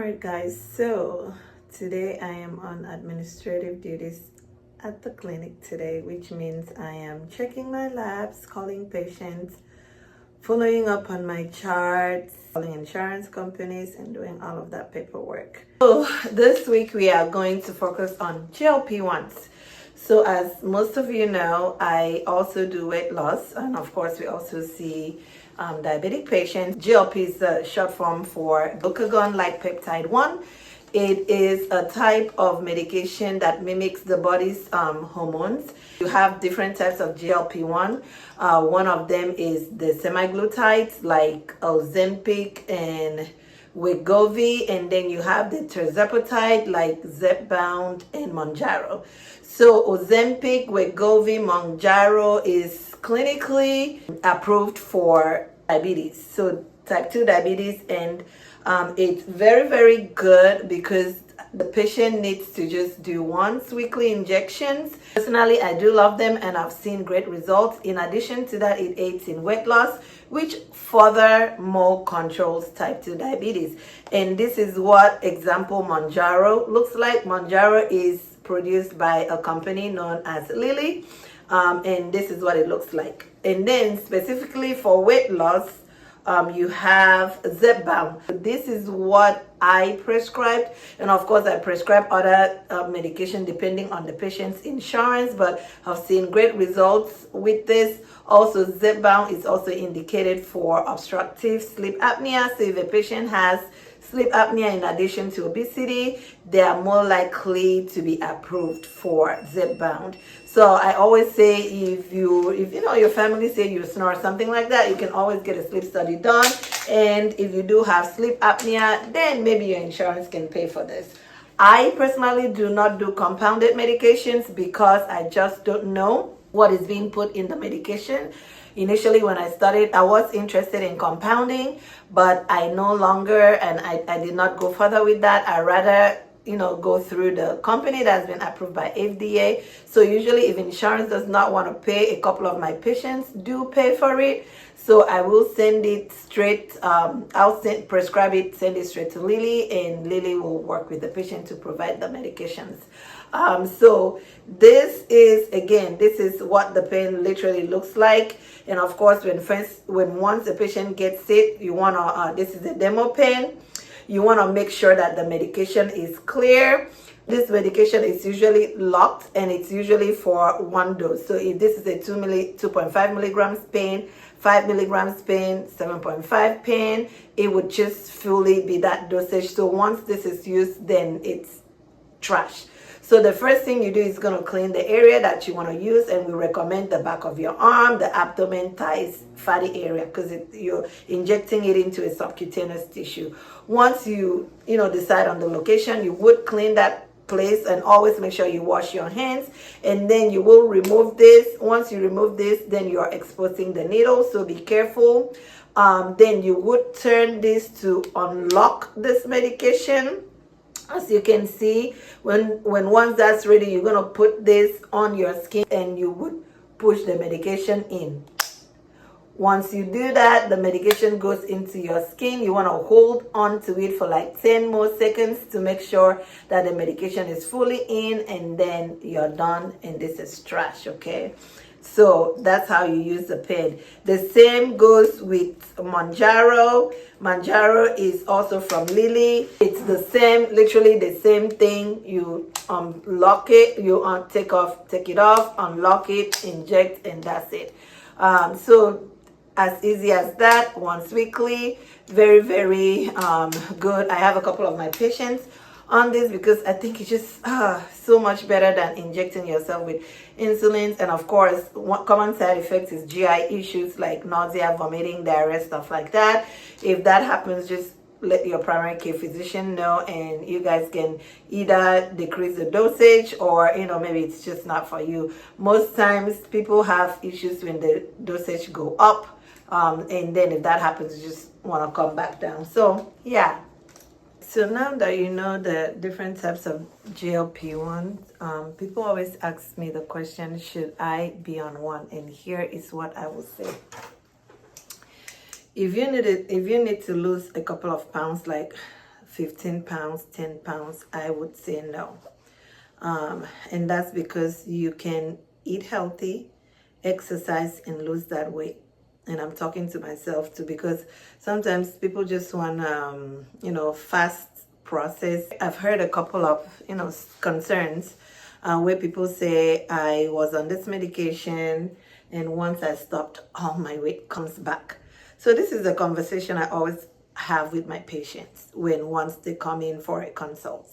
Alright guys, so today I am on administrative duties at the clinic today, which means I am checking my labs, calling patients, following up on my charts, calling insurance companies, and doing all of that paperwork. So this week we are going to focus on GLP-1s. So as most of you know, I also do weight loss, and of course we also see diabetic patients. GLP is the short form for glucagon-like peptide 1. It is a type of medication that mimics the body's hormones. You have different types of GLP-1. One of them is the semaglutides like Ozempic and Wegovy, and then you have the tirzepatide like Zepbound and Mounjaro. So Ozempic, Wegovy, Mounjaro is clinically approved for diabetes, so type 2 diabetes, and it's very good because the patient needs to just do once weekly injections. Personally, I do love them and I've seen great results. In addition to that, it aids in weight loss, which furthermore controls type 2 diabetes. And this is what example Mounjaro looks like. Mounjaro is produced by a company known as Lilly, and this is what it looks like. And then specifically for weight loss, you have Zepbound. This is what I prescribed, and of course I prescribe other medication depending on the patient's insurance, but I've seen great results with this. Also, Zepbound is also indicated for obstructive sleep apnea. So if a patient has sleep apnea in addition to obesity, they are more likely to be approved for Zepbound. So I always say, if you know your family say you snore, something like that, you can always get a sleep study done. And if you do have sleep apnea, then maybe your insurance can pay for this. I personally do not do compounded medications because I just don't know what is being put in the medication. Initially, when I started, I was interested in compounding, but I no longer, and I did not go further with that. I rather go through the company that's been approved by FDA. So usually if insurance does not want to pay, a couple of my patients do pay for it. So I will send it straight, prescribe it, send it straight to Lilly, and Lilly will work with the patient to provide the medications. So this is what the pen literally looks like. And of course, once a patient gets it, you want to, this is a demo pen. You want to make sure that the medication is clear. This medication is usually locked and it's usually for one dose. So if this is a 2.5 milligrams pen, 5 milligrams pen, 7.5 pen, it would just fully be that dosage. So once this is used, then it's trash. So the first thing you do is going to clean the area that you want to use, and we recommend the back of your arm, the abdomen, thighs, fatty area, because you're injecting it into a subcutaneous tissue. Once you decide on the location, you would clean that place and always make sure you wash your hands, and then you will remove this. Once you remove this, then you are exposing the needle, so be careful. Then you would turn this to unlock this medication. As you can see, when once that's ready, you're going to put this on your skin and you would push the medication in. Once you do that, the medication goes into your skin. You want to hold on to it for like 10 more seconds to make sure that the medication is fully in, and then you're done, and this is trash, okay? So that's how you use the pen. The same goes with Mounjaro. Mounjaro is also from Lilly. It's the same, literally the same thing. You lock it, you take it off, unlock it, inject, and that's it. So as easy as that, once weekly. Very good. I have a couple of my patients on this because I think it's just so much better than injecting yourself with insulin. And of course, one common side effect is GI issues like nausea, vomiting, diarrhea, stuff like that. If that happens, just let your primary care physician know, and you guys can either decrease the dosage or maybe it's just not for you. Most times people have issues when the dosage go up, and then if that happens, you just want to come back down. So yeah. So now that you know the different types of GLP-1, people always ask me the question, should I be on one? And here is what I will say. If you need to lose a couple of pounds, like 15 pounds, 10 pounds, I would say no. And that's because you can eat healthy, exercise, and lose that weight. And I'm talking to myself too, because sometimes people just want, fast process. I've heard a couple of, concerns where people say, I was on this medication, and once I stopped, all my weight comes back. So this is a conversation I always have with my patients once they come in for a consult.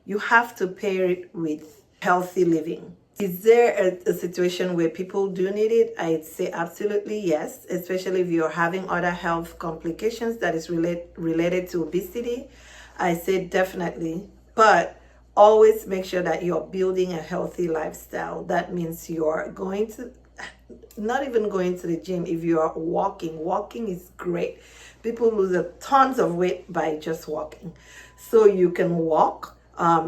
You have to pair it with healthy living. Is there a situation where people do need it? I'd say absolutely yes, especially if you're having other health complications that is related to obesity. I say definitely, but always make sure that you're building a healthy lifestyle. That means you're not even going to the gym. If you are walking is great. People lose tons of weight by just walking. So you can walk,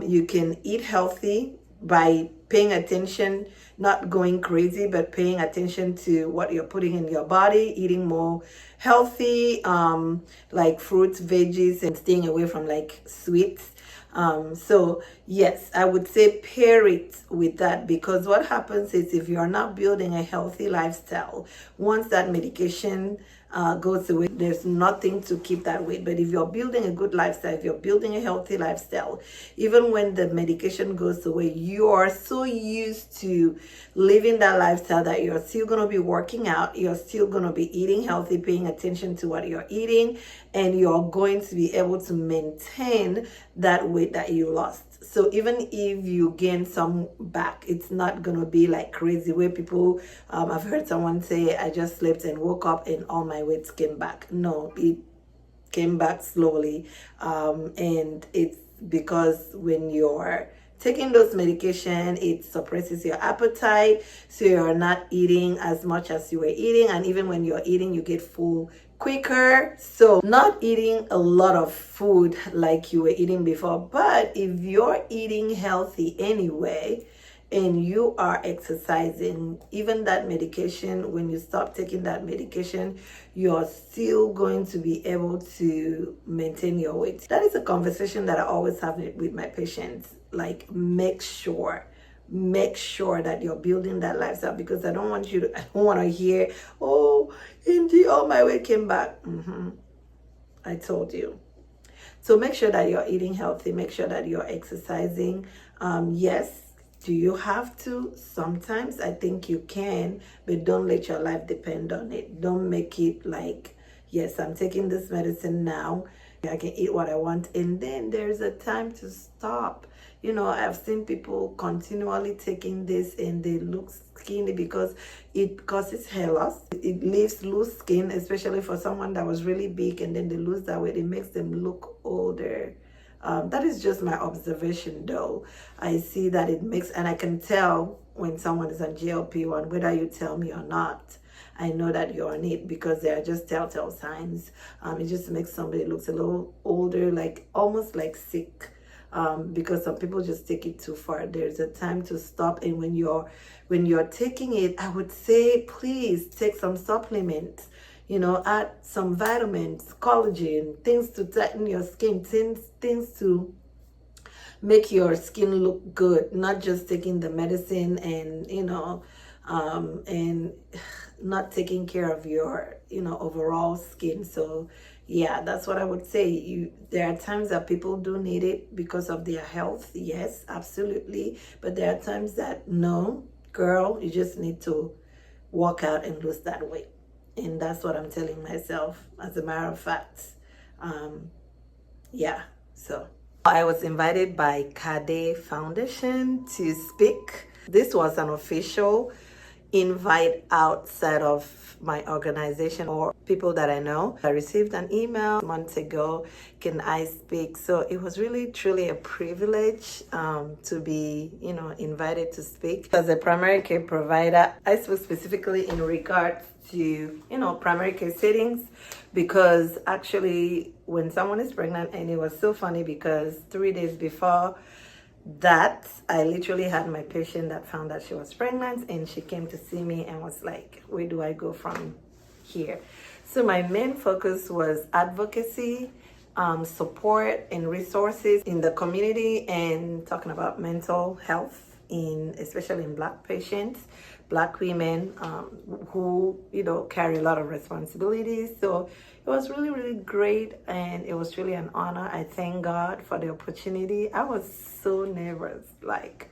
you can eat healthy by paying attention, not going crazy, but paying attention to what you're putting in your body, eating more healthy, like fruits, veggies, and staying away from like sweets. So yes, I would say pair it with that, because what happens is if you're not building a healthy lifestyle, once that medication goes away, there's nothing to keep that weight. But if you're building a good lifestyle, if you're building a healthy lifestyle, even when the medication goes away, you are so used to living that lifestyle that you're still going to be working out, you're still going to be eating healthy, paying attention to what you're eating, and you're going to be able to maintain that weight that you lost. So even if you gain some back, it's not going to be like crazy where people, I've heard someone say, I just slept and woke up and all my weight came back. No, it came back slowly. And it's because when you're taking those medication, it suppresses your appetite. So you're not eating as much as you were eating. And even when you're eating, you get full quicker. So not eating a lot of food like you were eating before. But if you're eating healthy anyway, and you are exercising, even that medication, when you stop taking that medication, you're still going to be able to maintain your weight. That is a conversation that I always have with my patients. Like, make sure that you're building that lifestyle, because I don't want to hear, oh, Indy, all my weight came back. I told you. So make sure that you're eating healthy. Make sure that you're exercising. Yes, do you have to? Sometimes I think you can, but don't let your life depend on it. Don't make it like, yes, I'm taking this medicine now, I can eat what I want, and then there's a time to stop. I've seen people continually taking this and they look skinny because it causes hair loss. It leaves loose skin, especially for someone that was really big, and then they lose that weight. It makes them look older. That is just my observation though. I see that it makes, and I can tell when someone is on GLP-1, whether you tell me or not. I know that you're on it because they are just telltale signs. It just makes somebody looks a little older, like almost like sick. Because some people just take it too far. There's a time to stop, and when you're taking it, I would say please take some supplements. Add some vitamins, collagen, things to tighten your skin, things to make your skin look good. Not just taking the medicine and and not taking care of your overall skin. So yeah, that's what I would say. There are times that people do need it because of their health. Yes, absolutely. But there are times that no, girl, you just need to walk out and lose that weight. And that's what I'm telling myself, as a matter of fact. Yeah, so I was invited by Kade Foundation to speak. This was an official invite outside of my organization or people that I know. I received an email months ago, can I speak? So it was really truly a privilege to be invited to speak. As a primary care provider, I spoke specifically in regards to primary care settings, because actually when someone is pregnant, and it was so funny because 3 days before that, I literally had my patient that found out she was pregnant, and she came to see me and was like, where do I go from here? So my main focus was advocacy support and resources in the community, and talking about mental health especially in Black patients, Black women, who carry a lot of responsibilities. So it was really, really great, and it was really an honor. I thank God for the opportunity. I was so nervous,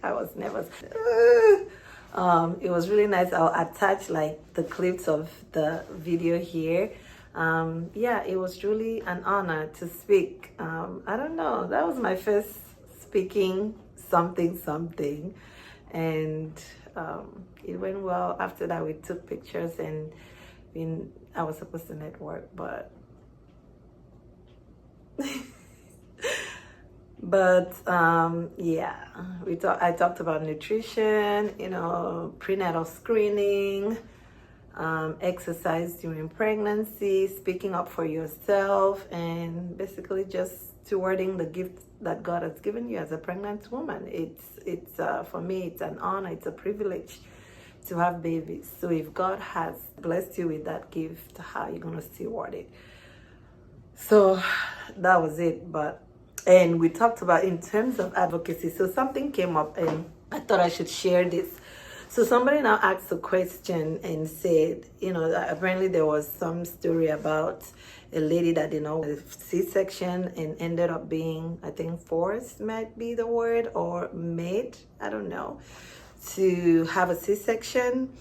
I was nervous. It was really nice. I'll attach the clips of the video here. Yeah, it was really an honor to speak. I don't know, that was my first speaking something, and it went well. After that, we took pictures, and I was supposed to network, but yeah, I talked about nutrition, prenatal screening, exercise during pregnancy, speaking up for yourself, and basically just stewarding the gift that God has given you as a pregnant woman. It's for me, it's an honor, it's a privilege to have babies. So if God has blessed you with that gift, how are you going to steward it? So that was it. And we talked about in terms of advocacy. So something came up, and I thought I should share this. So somebody now asked a question and said, apparently there was some story about a lady that with a C-section and ended up being, I think, forced might be the word, or made, I don't know, to have a C-section,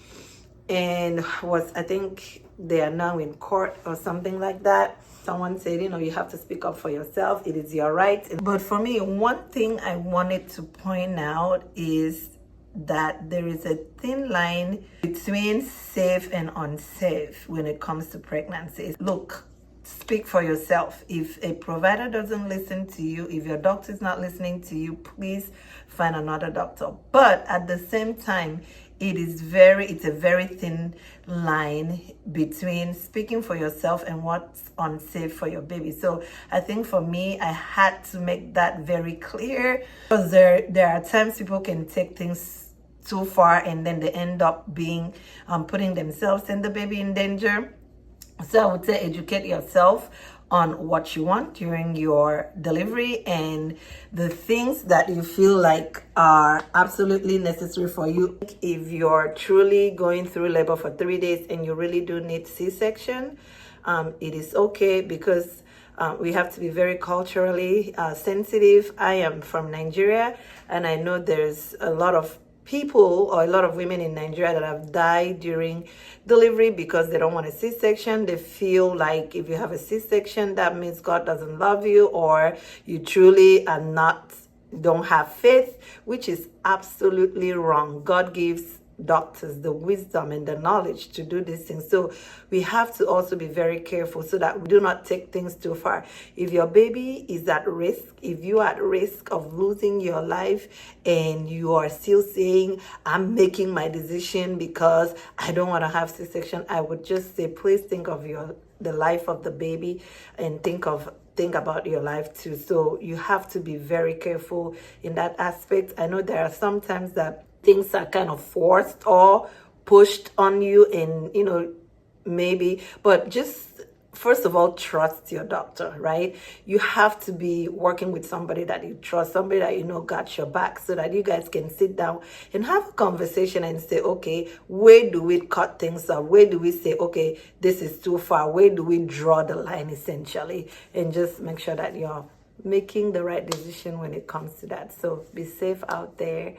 and I think they are now in court or something like that. Someone said, you have to speak up for yourself. It is your right. But for me, one thing I wanted to point out is that there is a thin line between safe and unsafe when it comes to pregnancy. Look, speak for yourself. If a provider doesn't listen to you, if your doctor is not listening to you, please find another doctor. But at the same time, it's a very thin line between speaking for yourself and what's unsafe for your baby. So I think for me, I had to make that very clear, because there are times people can take things too far, and then they end up being putting themselves and the baby in danger. So I would say educate yourself on what you want during your delivery, and the things that you feel like are absolutely necessary for you. If you're truly going through labor for 3 days and you really do need C-section, it is okay, because we have to be very culturally sensitive. I am from Nigeria, and I know there's a lot of people, or a lot of women in Nigeria, that have died during delivery because they don't want a C-section. They feel like if you have a C-section, that means God doesn't love you, or you truly don't have faith, which is absolutely wrong. God gives doctors the wisdom and the knowledge to do these things. So we have to also be very careful so that we do not take things too far. If your baby is at risk, if you are at risk of losing your life, and you are still saying, I'm making my decision because I don't want to have C-section, I would just say, please think of the life of the baby, and think about your life too. So you have to be very careful in that aspect. I know there are some times that things are kind of forced or pushed on you, and maybe, but just first of all, trust your doctor, right? You have to be working with somebody that you trust, somebody that got your back, so that you guys can sit down and have a conversation and say, okay, where do we cut things off? Where do we say, okay, this is too far? Where do we draw the line, essentially? And just make sure that you're making the right decision when it comes to that. So be safe out there.